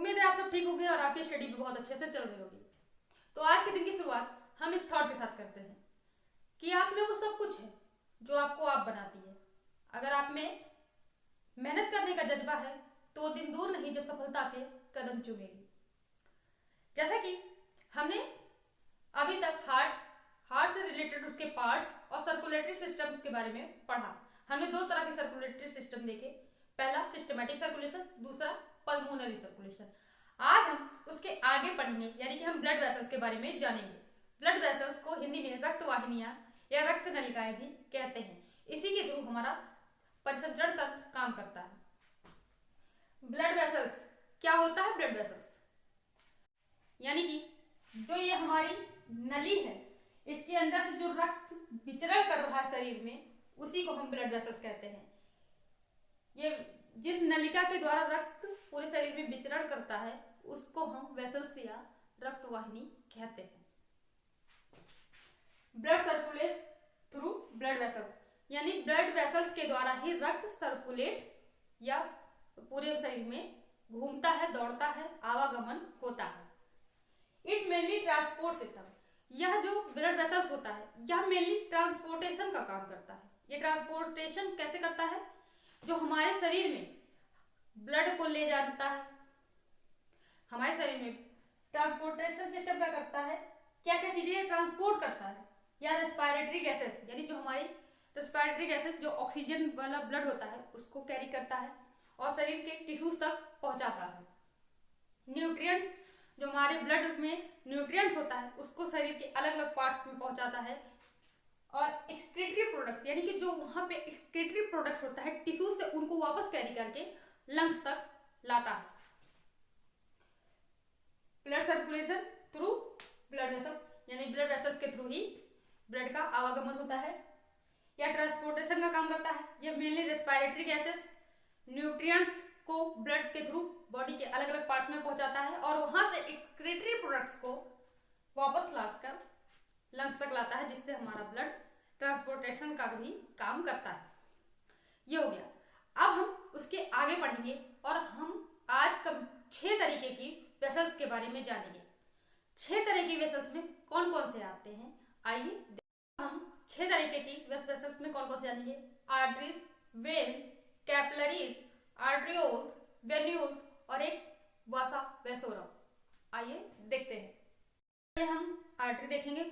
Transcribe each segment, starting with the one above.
उम्मीद है आप सब ठीक होंगे और आपकी स्टडी भी बहुत अच्छे से चल रही होगी। तो आज के दिन की शुरुआत हम इस थॉट के साथ करते हैं कि आप में वो सब कुछ है जो आपको आप बनाती है। अगर आप में मेहनत करने का जज्बा है तो दिन दूर नहीं जब सफलता पे कदम चूमेगी। जैसा कि हमने अभी तक हार्ट से रिलेटेड उसके पार्ट्स और सर्कुलेटरी सिस्टम्स के बारे में पढ़ा। हमने दो तरह के सर्कुलेटरी सिस्टम देखे, पहला सिस्टमैटिक सर्कुलेशन, दूसरा पल्मोनरी सर्कुलेशन। आज हम उसके आगे पढ़ेंगे, यानी कि हम ब्लड वेसल्स के बारे में जानेंगे। ब्लड वेसल्स को हिंदी में रक्त वाहिनियां या रक्त नलिकाएं भी कहते हैं। इसी के थ्रू हमारा परिसंचरण तंत्र काम करता है। ब्लड वेसल्स क्या होता है? ब्लड वेसल्स यानी कि जो ये हमारी नली है, इसके अंदर से जो रक्त विचरण कर रहा है शरीर में, उसी को हम ब्लड वेसल्स कहते हैं। ये जिस नलिका के द्वारा रक्त पूरे शरीर में विचरण करता है उसको हम वेसल्स या रक्त वाहिनी कहते हैं। Blood circulate through blood vessels, यानी ब्लड वेसल्स के द्वारा ही रक्त सर्कुलेट या पूरे शरीर में घूमता है, दौड़ता है, आवागमन होता है। इट मेनली ट्रांसपोर्ट सिस्टम, यह जो ब्लड वेसल्स होता है यह मेनली ट्रांसपोर्टेशन का काम करता है। ये ट्रांसपोर्टेशन कैसे करता है? जो हमारे शरीर में ब्लड को ले जाता है, हमारे शरीर में ट्रांसपोर्टेशन सिस्टम क्या करता है, क्या क्या चीजें ट्रांसपोर्ट करता है, या रेस्पिरेटरी गैसेस, यानी जो हमारी रेस्पिरेटरी गैसेस जो ऑक्सीजन वाला ब्लड होता है उसको कैरी करता है और शरीर के टिश्यूज तक पहुंचाता है। न्यूट्रिएंट्स, जो हमारे ब्लड में न्यूट्रिएंट्स होता है उसको शरीर के अलग अलग पार्ट्स में पहुंचाता है। और एक्सक्रीटरी प्रोडक्ट्स, यानी कि जो वहां पे एक्सक्रीटरी प्रोडक्ट्स होता है टिश्यूज से, उनको वापस कैरी करके लंग्स तक लाता है। Blood circulation through blood vessels, यानी ब्लड वेसल्स के थ्रू ही ब्लड का आवागमन होता है या ट्रांसपोर्टेशन का काम करता है। यह मेनली रेस्पिरेटरी गैसेस न्यूट्रिएंट्स को ब्लड के थ्रू बॉडी के अलग अलग पार्ट्स में पहुंचाता है और वहां से एक्सक्रीटरी प्रोडक्ट्स को वापस लाकर लंग्स तक लाता है, जिससे हमारा ब्लड ट्रांसपोर्टेशन का भी काम करता है। ये हो गया। अब हम उसके आगे पढ़ेंगे और हम आज कब 6 तरीके की वेसल्स के बारे में जानेंगे। 6 तरह की वेसल्स में कौन कौन से आते हैं, आइए हम 6 तरीके की वेसल्स में कौन कौन से जानेंगे। Arteries, veins, capillaries, arterioles, venules और एक वासा वेसोरम। आइए देखते हैं। पहले हम आर्टरी देखेंगे।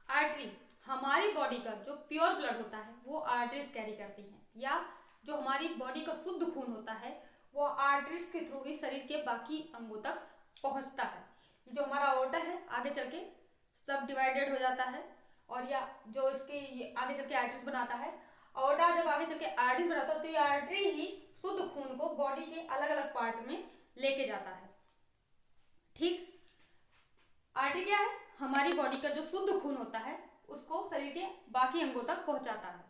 आर्टरी हमारी बॉडी का जो प्योर ब्लड होता है वो आर्टरीज कैरी करती हैं, या जो हमारी बॉडी का शुद्ध खून होता है वो आर्टरीज के थ्रू ही शरीर के बाकी अंगों तक पहुंचता है। ये जो हमारा अओर्टा है आगे चल के सब डिवाइडेड हो जाता है और या जो इसके आगे चल के आर्टरीज बनाता है। अओर्टा जब आगे चल के आर्टरीज बनाता है तो ये आर्टरी ही शुद्ध खून को बॉडी के अलग अलग पार्ट में लेके जाता है। ठीक, आर्टरी क्या है? हमारी बॉडी का जो शुद्ध खून होता है उसको शरीर के बाकी अंगों तक पहुंचाता है।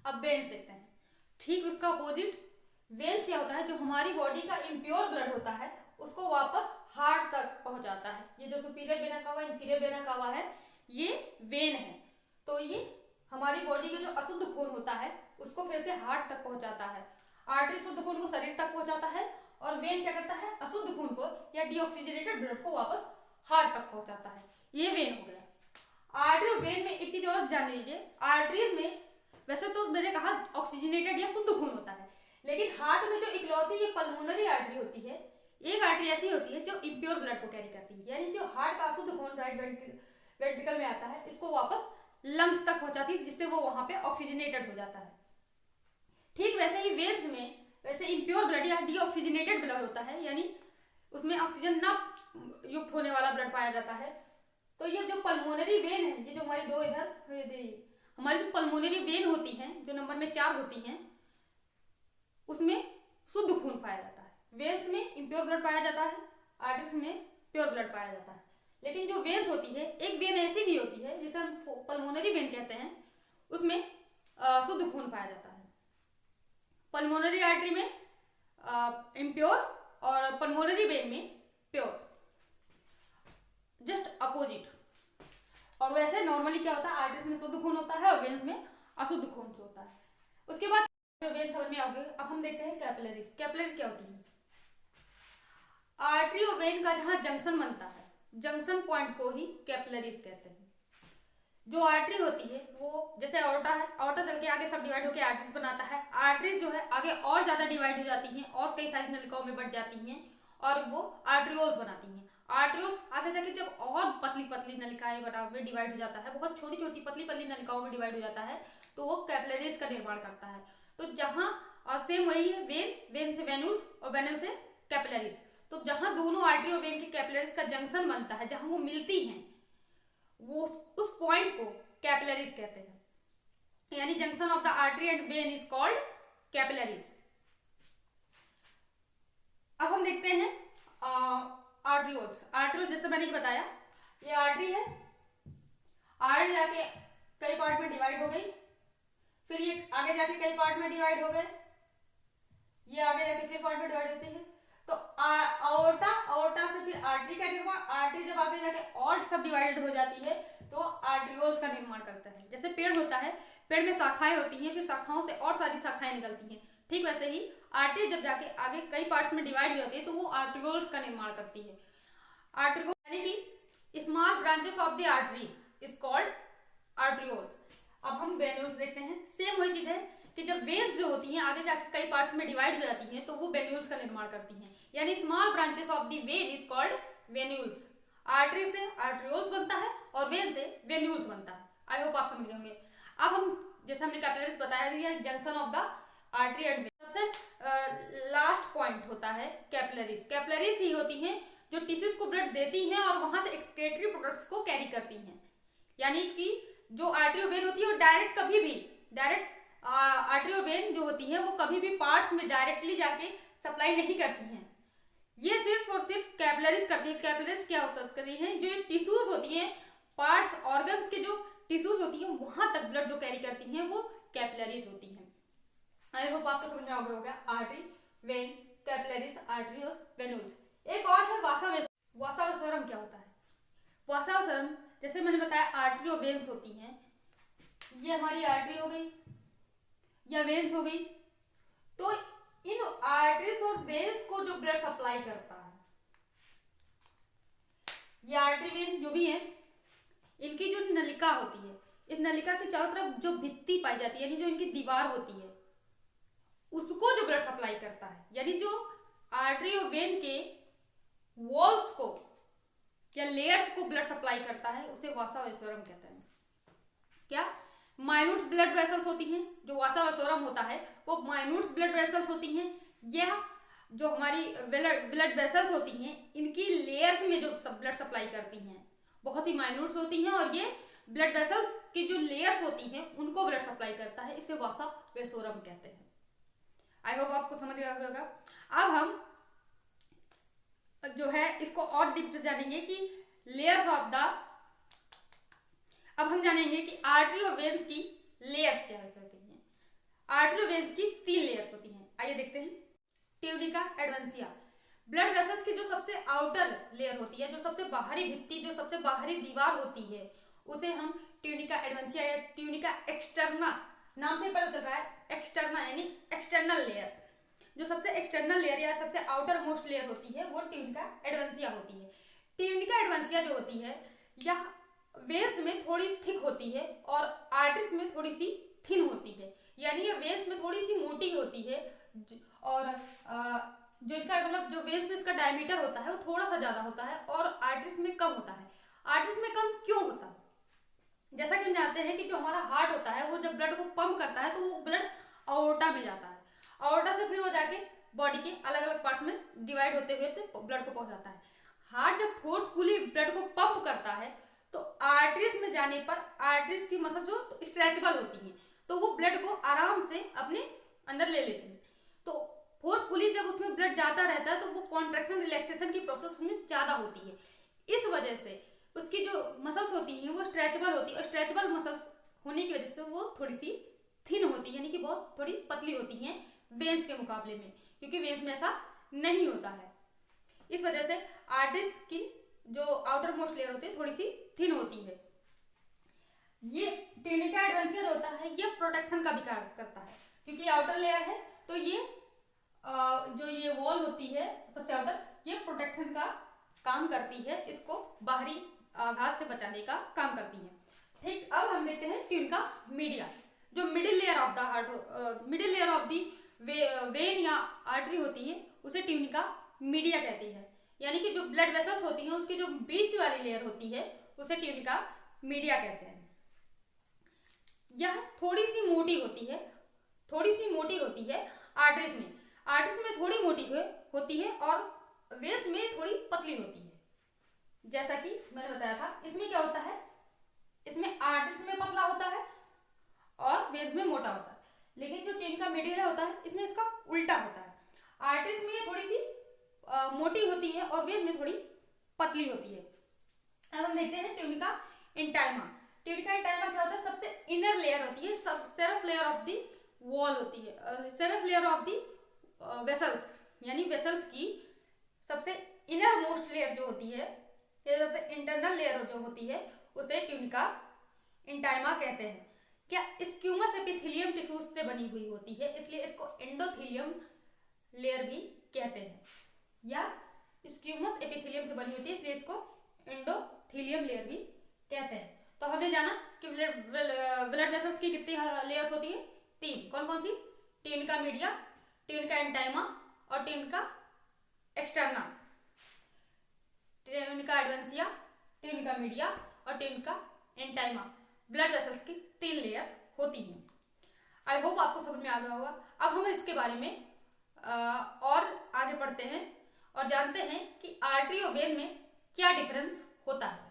अब वेन्स देखते हैं। ठीक उसका अपोजिट, वेन्स क्या होता है? जो हमारी बॉडी का इम्प्योर ब्लड होता है उसको वापस हार्ट तक पहुंचाता है। ये जो superior vena cava, inferior vena cava है, ये वेन है। तो ये हमारी बॉडी का जो अशुद्ध खून होता है उसको फिर से हार्ट तक पहुंचाता है। आर्टरी शुद्ध खून को शरीर तक पहुंचाता है और वेन क्या करता है? अशुद्ध खून को या डीऑक्सीजनेटेड ब्लड को वापस हार्ट तक पहुंचाता है। ये वेन हो गया। आर्टरी और वेन में एक चीज और जान लीजिए, आर्टरीज में वैसे तो मैंने कहा ऑक्सीजनेटेड या शुद्ध खून होता है, लेकिन हार्ट में जो इकलौती ये पल्मोनरी आर्टरी होती है, एक आर्टरी ऐसी होती है जो इम्प्योर ब्लड को कैरी करती है, यानी जो हार्ट का अशुद्ध खून राइट वेंट्रिकल में आता है इसको वापस लंग्स तक पहुंचाती है, जिससे वो वहां पे ऑक्सीजनेटेड हो जाता है। ठीक वैसे ही वेन्स में वैसे इम्प्योर ब्लड या डीऑक्सीजनेटेड ब्लड होता है, यानी उसमें ऑक्सीजन न युक्त होने वाला ब्लड पाया जाता है। तो ये जो पल्मोनरी वेन है, ये जो हमारी दो इधर हमारी जो पल्मोनरी वेन होती हैं जो नंबर में 4 होती हैं उसमें शुद्ध खून पाया जाता है। वेन्स में इम्प्योर ब्लड पाया जाता है, आर्टरीज में प्योर ब्लड पाया जाता है। लेकिन जो वेन्स होती है, एक वेन ऐसी भी होती है जिसे हम पल्मोनरी वेन कहते हैं, उसमें शुद्ध खून पाया जाता है। पल्मोनरी आर्टरी में इम्प्योर और पल्मोनरी वेन में प्योर, जस्ट अपोजिट। और वैसे नॉर्मली क्या होता है, आर्टरीज में शुद्ध खून होता है और वेन्स में अशुद्ध खून होता है। उसके बाद वेन समझ में आ गए। अब हम देखते हैं कैपिलरीज। कैपिलरीज क्या होती है? आर्टरी और वेन का जहां जंक्शन बनता है, जंक्शन पॉइंट को ही कैपिलरीज कहते हैं। जो आर्टरी होती है वो जैसे ऑर्टा है, ऑर्टा चल के आगे सब डिवाइड होकर आर्टरीज बनाता है। आर्टरीज जो है आगे और ज्यादा डिवाइड हो जाती हैं और कई सारी नलिकाओं में बढ़ जाती हैं और वो आर्ट्रियोल्स बनाती हैं। आर्ट्रियोल्स आगे जाके जब और पतली पतली नलिकाएं बना में डिवाइड हो जाता है, बहुत छोटी छोटी पतली पतली नलिकाओं में डिवाइड हो जाता है, तो वो कैपिलरीज का निर्माण करता है। तो जहां, और सेम वही है वेन, वेन से वेन्यूल्स और वेनम से कैपिलरीज। तो जहां दोनों आर्टरी और वेन की कैपिलरीज का जंक्शन बनता है, जहां वो मिलती हैं, वो उस पॉइंट को कैपिलरीज कहते हैं। यानी junction of the artery and when is called capillaries. अब हम देखते हैं आर्ट्रियोल्स। आर्ट्रियोल्स जैसे मैंने बताया, ये आर्टरी है, आर्टरी जाके कई पार्ट में डिवाइड हो गई, फिर ये आगे जाके कई पार्ट में डिवाइड हो गए, ये आगे जाके फिर पार्ट में डिवाइड होते हैं। तो आर्टा से फिर आर्टरी का निर्माण, आर्टरी जब आगे जाके और सब डिवाइडेड हो जाती है तो आर्ट्रियोल्स का निर्माण करता है। जैसे पेड़ होता है, पेड़ में शाखाएं होती हैं, फिर शाखाओं से और सारी शाखाएं निकलती हैं, ठीक वैसे ही आर्टरी जब जाके आगे कई पार्ट्स में डिवाइड हो जाती है तो वो आर्ट्रियोल्स का निर्माण करती है। आर्ट्रियोल यानी कि small branches of the arteries is called arterioles. अब हम वेन्यूल्स देखते हैं। सेम वही चीज है कि जब वेन्स जो होती हैं आगे जाके कई पार्ट्स में डिवाइड हो जाती हैं तो वो वेन्यूल्स का निर्माण करती हैं। यानी small branches of the when is called venules. Artery से आर्ट्रियोल्स बनता है और वेन से वेन्यूल्स बनता है। आई होप आप समझ गए होंगे। अब हम जैसे हमने कैपिलरीज बताया दिया, junction of the artery and when. सबसे लास्ट पॉइंट होता है कैपिलरीज। कैपिलरीज ही होती हैं जो टिश्यूज को ब्लड देती हैं और वहां से एक्सक्रीटरी प्रोडक्ट्स को कैरी करती हैं। यानी कि जो आर्टरी और वेन होती है वो डायरेक्ट कभी भी आर्टरी और वेन जो होती हैं वो कभी भी पार्ट्स में डायरेक्टली जाके सप्लाई नहीं करती हैं। ये सिर्फ और सिर्फ कैपिलरीज करती है। कैपिलरीज क्या करती हैं, जो टिश्यूज होती हैं, पार्ट्स ऑर्गन्स के जो टिश्यूज होती हैं वहां तक ब्लड जो कैरी करती हैं वो कैपिलरीज होती हैं। आई होप आपको समझ में आ गया होगा। आर्टरी, वेन, कैपिलरीज, आर्टरी और वेन्यूल्स। एक और है वासा वसोरम। क्या होता है वासा वसोरम? जैसे मैंने बताया आर्टरी और वेन्स होती हैं, ये हमारी आर्टरी हो गई या वेन्स हो गई। तो इन आर्टरीज और वेन्स को जो ब्लड सप्लाई करता है, ये आर्टरी वेन जो भी है, इनकी जो नलिका होती है, इस नलिका के चारों तरफ जो भित्ति पाई जाती है, यानी जो इनकी दीवार होती है, उसको जो ब्लड सप्लाई करता है, यानी जो आर्टरी और वेन के वॉल्स को या लेयर्स को ब्लड सप्लाई करता है, उसे वासा वसोरम कहते हैं। क्या माइन्यूट ब्लड वेसल्स होती हैं, जो वासा वसोरम होता है वो माइन्यूट ब्लड वेसल्स होती हैं। यह जो हमारी ब्लड वेसल्स होती हैं, इनकी लेयर्स में जो ब्लड सप्लाई करती हैं बहुत ही माइन्यूट होती हैं, और ये ब्लड वेसल्स की जो लेयर्स होती हैं उनको ब्लड सप्लाई करता है, इसे वासा वसोरम कहते हैं। आई होप आपको समझ गया होगा। अब हम जो है इसको और डीप जानेंगे कि लेयर्स ऑफ द, अब हम जानेंगे कि आर्टरी और वेन्स की लेयर्स क्या होती हैं। आर्टरी और वेन्स की 3 लेयर्स होती हैं। आइए देखते हैं। ट्यूनिका एडवांसिया, ब्लड वेसल्स की जो सबसे आउटर लेयर होती है, जो सबसे बाहरी भित्ति, जो सबसे बाहरी दीवार होती है, उसे हम ट्यूनिका एडवांसिया या ट्यूनिका एक्सटर्ना, नाम से पता चल रहा है एक्सटर्ना यानी एक्सटर्नल लेयर। जो सबसे एक्सटर्नल लेयर या सबसे आउटर मोस्ट लेयर होती है वो ट्यूनिका एडवांसिया होती है। ट्यूनिका एडवांसिया जो होती है यह वेन्स में थोड़ी थिक होती है और आर्टरीज में थोड़ी सी थिन होती है। यानी ये वेन्स में थोड़ी सी मोटी होती है और जो इनका मतलब जो वेन्स में इसका डायमीटर होता है वो थोड़ा सा ज्यादा होता है और आर्टरीज में कम होता है। आर्टरीज में कम क्यों होता है? जैसा कि हम जानते हैं कि जो हमारा हार्ट होता है वो जब ब्लड को पंप करता है तो वो ब्लड अओर्टा में जाता है, अओर्टा से फिर वो जाके बॉडी के अलग अलग पार्ट्स में डिवाइड होते हुए ब्लड को पहुंचाता है। हार्ट जब फोर्सफुली ब्लड को पंप करता है तो आर्टरीज में जाने पर आर्टरीज की मसल जो स्ट्रेचेबल होती हैं तो वो ब्लड को आराम से अपने अंदर ले लेती हैं। तो फोर्सफुली जब उसमें ब्लड जाता रहता है तो वो कॉन्ट्रैक्शन रिलैक्सेशन की प्रोसेस में ज़्यादा होती है। इस वजह से उसकी जो मसल्स होती हैं वो स्ट्रेचेबल होती है और स्ट्रेचेबल मसल्स होने की वजह से वो थोड़ी सी थिन होती है, यानी कि बहुत थोड़ी पतली होती हैं वेन्स के मुकाबले में, क्योंकि वेन्स में ऐसा नहीं होता है। इस वजह से आर्टरीज की जो आउटर मोस्ट लेयर होती है थोड़ी सी थिन होती है। ये ट्यूनिका एडवांसिया होता है ये प्रोटेक्शन का भी कार्य करता है, क्योंकि आउटर लेयर है तो ये जो ये वॉल होती है सबसे आउटर, ये प्रोटेक्शन का काम करती है, इसको बाहरी आघात से बचाने का काम करती है। ठीक, अब हम देखते हैं ट्यून का मीडिया। जो middle layer of the heart, middle layer of the when या आर्टरी होती है उसे ट्यून का मीडिया कहती है। यानी कि जो ब्लड वेसल्स होती हैं उसकी जो बीच वाली लेयर होती है उसे ट्यून का मीडिया कहते हैं। यह थोड़ी सी मोटी होती है, थोड़ी सी मोटी होती है आर्टरीज में, आर्टरीज में थोड़ी मोटी होती है और वेन्स में थोड़ी पतली होती है। जैसा कि मैंने बताया था, इसमें क्या होता है, इसमें आर्टरीज में पतला होता है और वेन्स में मोटा होता है, लेकिन जो ट्यून का मीडिया होता है इसमें इसका उल्टा होता है। आर्टरीज में थोड़ी सी मोटी होती है और वेन में थोड़ी पतली होती है। अब हम देखते हैं ट्यून का इंटाइमा। ट्यून का इंटाइमा क्या होता है, सबसे इनर लेयर होती है, सेरस लेयर ऑफ दी वॉल होती है, सेरस लेयर ऑफ दी वेसल्स, यानी वेसल्स की सबसे इनर मोस्ट लेयर जो होती है, सबसे इंटरनल लेयर जो होती है उसे ट्यून का इंटाइमा कहते हैं। क्या स्क्यूमस एपिथेलियम टिश्यूज से बनी हुई होती है, इसलिए इसको एंडोथेलियम लेयर भी कहते हैं, या स्क्यूमस एपिथेलियम से बनी होती है इसलिए इसको एंडोथेलियम लेयर भी कहते हैं। तो हमने जाना कि ब्लड वेसल्स की कितनी लेयर्स होती हैं, 3। कौन कौन सी, ट्यून का मीडिया, ट्यून का एंटाइमा और ट्यून का एक्सटर्ना, ट्यून का एडवेंसिया, ट्यून का मीडिया और ट्यून का एंटाइमा। ब्लड वेसल्स की 3 लेयर्स होती हैं। आई होप आपको समझ में आ गया होगा। अब हम इसके बारे में और आगे बढ़ते हैं और जानते हैं कि आर्टरी और वेन में क्या डिफरेंस होता है।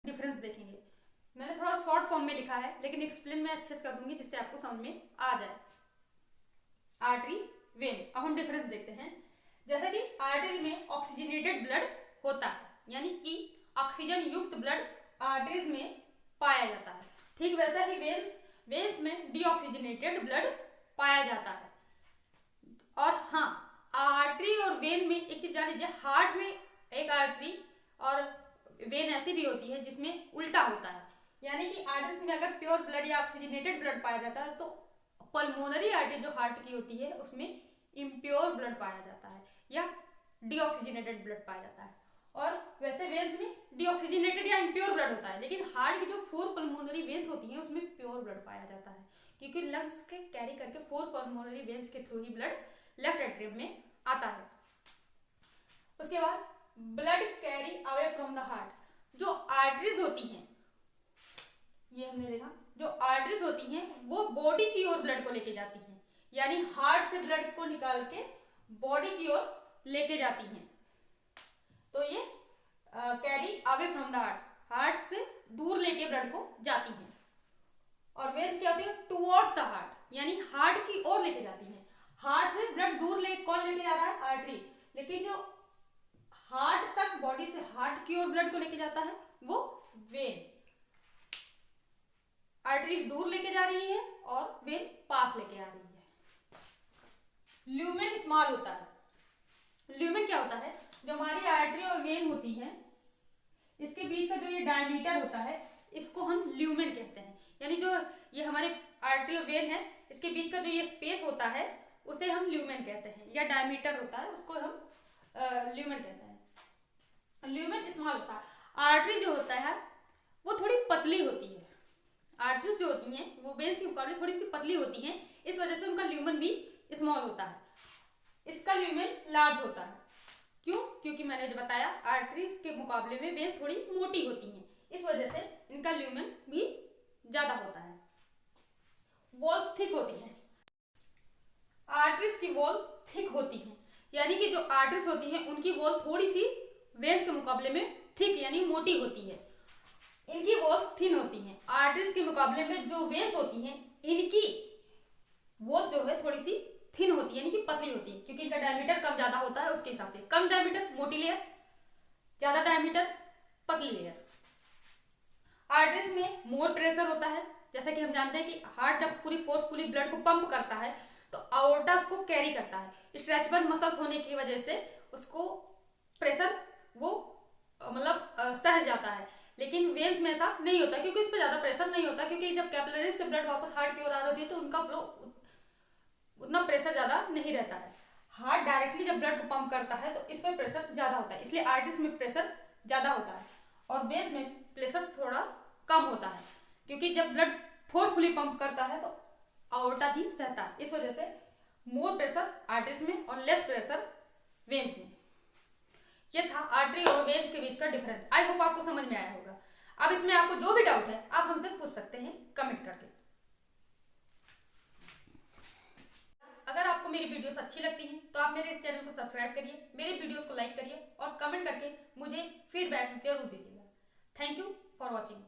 डिफरेंस देखेंगे, मैंने थोड़ा शॉर्ट फॉर्म में लिखा है लेकिन एक्सप्लेन मैं अच्छे से कर दूंगी जिससे आपको समझ में आ जाए। आर्टरी, वेन, अब हम डिफरेंस देखते हैं। जैसे कि आर्टरी में ऑक्सीजनेटेड ब्लड होता है, यानी कि ऑक्सीजन युक्त ब्लड आर्टरीज में पाया जाता है। ठीक वैसा ही वेन्स में डीऑक्सीजनेटेड ब्लड पाया जाता है। और हाँ, आर्टरी और वेन में एक चीज जान लीजिए, हार्ट में एक आर्टरी और वेन ऐसी भी होती है जिसमें उल्टा होता है, यानी कि आर्टरीज में अगर प्योर ब्लड या ऑक्सीजनेटेड ब्लड पाया जाता है तो पल्मोनरी आर्टरी जो हार्ट की होती है उसमें इम्प्योर ब्लड पाया जाता है या डीऑक्सीजनेटेड ब्लड पाया जाता है। और वैसे वेन्स में डीऑक्सीजनेटेड या इम्प्योर ब्लड होता है, लेकिन हार्ट की जो 4 पल्मोनरी वेन्स होती हैं उसमें प्योर ब्लड पाया जाता है, क्योंकि लंग्स के कैरी करके 4 पल्मोनरी वेन्स के थ्रू ही ब्लड लेफ्ट एट्रियम में आता है। उसके बाद blood carry away from the heart. जो आर्टरीज होती हैं, ये हमने देखा, जो आर्टरीज होती हैं वो बॉडी की ओर ब्लड को लेके जाती हैं, यानी हार्ट से ब्लड को निकाल के बॉडी की ओर लेके जाती हैं। तो ये carry away from the heart, heart से दूर लेके ब्लड को जाती हैं। और वेन्स क्या होती है, टुवर्ड्स द हार्ट, यानी हार्ट की ओर लेके जाती हैं। हार्ट से ब्लड दूर कौन लेके जा रहा है, आर्टरी, लेकिन जो हार्ट तक बॉडी से हार्ट की ओर ब्लड को लेके जाता है वो वेन। आर्टरी दूर लेके जा रही है और वेन पास लेके आ रही है। ल्यूमेन स्मॉल होता है। ल्यूमेन क्या होता है, जो हमारी आर्टरी और वेन होती है इसके बीच का जो ये डायमीटर होता है इसको हम ल्यूमेन कहते हैं, यानी जो ये हमारे आर्टरी और वेन है इसके बीच का जो ये स्पेस होता है उसे हम ल्यूमेन कहते हैं, या डायमीटर होता है उसको हम ल्यूमेन कहते हैं। ल्यूमेन स्मॉल होता है। आर्टरी जो होता है वो थोड़ी पतली होती है, आर्टरीज जो होती हैं वो वेन्स के मुकाबले थोड़ी सी पतली होती हैं, इस वजह से उनका ल्यूमेन भी स्मॉल होता है। इसका ल्यूमेन लार्ज होता है। क्यों, क्योंकि मैंने जो बताया आर्टरीज के मुकाबले में वेन्स थोड़ी मोटी होती हैं, इस वजह से इनका ल्यूमेन भी ज्यादा होता है। वॉल्स थिक होती हैं। आर्टरीज की वॉल थिक होती हैं, यानी कि जो आर्टरीज होती हैं उनकी वॉल थोड़ी सी वेन्स के मुकाबले में थिक यानी मोटी होती है, इनकी वॉल्स थिन होती हैं। आर्टरीज के मुकाबले में जो वेन्स होती हैं इनकी वॉल्स जो है थोड़ी सी थिन होती है, यानी कि पतली होती है, क्योंकि इनका डायमीटर कम ज्यादा होता है उसके हिसाब से। कम डायमीटर मोटी लेयर, ज्यादा डायमीटर पतली लेयर। आर्टरीज में मोर प्रेशर होता है, जैसा कि हम जानते हैं कि हार्ट जब पूरी फोर्सफुली ब्लड को पंप करता है तो आयोर्टा उसको कैरी करता है, स्ट्रेचेबल मसल्स होने की वजह से उसको प्रेशर वो मतलब सह जाता है। लेकिन वेन्स में ऐसा नहीं होता क्योंकि उस पर ज्यादा प्रेशर नहीं होता, क्योंकि जब कैपिलरीज से ब्लड वापस हार्ट की ओर आ रही होती है तो उनका फ्लो उतना प्रेशर ज्यादा नहीं रहता है। हार्ट डायरेक्टली जब ब्लड को पंप करता है तो इस पर प्रेशर ज़्यादा होता है, इसलिए आर्टरीज में प्रेशर ज़्यादा होता है और वेन्स में प्रेशर थोड़ा कम होता है, क्योंकि जब ब्लड फोर्सफुली पंप करता है तो आयोर्टा ही सहता है। इस वजह से मोर प्रेशर आर्टरीज में और लेस प्रेशर वेन्स में। ये था आर्टरी और वेन्स के बीच का डिफरेंस। आई होप आपको समझ में आया होगा। अब इसमें आपको जो भी डाउट है आप हमसे पूछ सकते हैं कमेंट करके। अगर आपको मेरी वीडियोस अच्छी लगती हैं तो आप मेरे चैनल को सब्सक्राइब करिए, मेरे वीडियोस को लाइक करिए और कमेंट करके मुझे फीडबैक जरूर दीजिएगा। Thank you for watching.